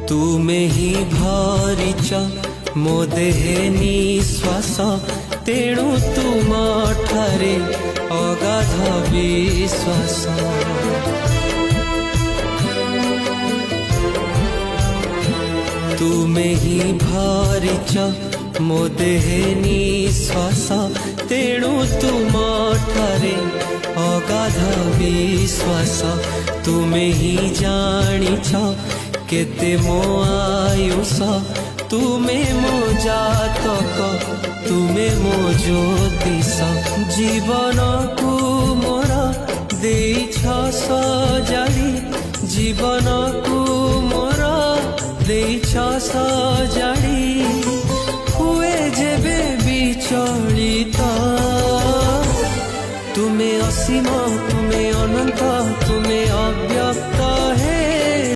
तुमे ही भरिच मो देहे निश्वास तेणु तुम ठारे अगाध विश्वास। तुमे ही भरिच मो देहे निश्वास तेणु तुम ठारे अगाध विश्वास। तुमे ही जानिछ केते मो आयुष तुमे मो जातक तुमे मो ज्योतिष। जीवन को मोर देइछ सजाड़ी जीवन को मोर देइछ सजाड़ी हुए जेबे विचलित तुमे असीम तुमे अनंत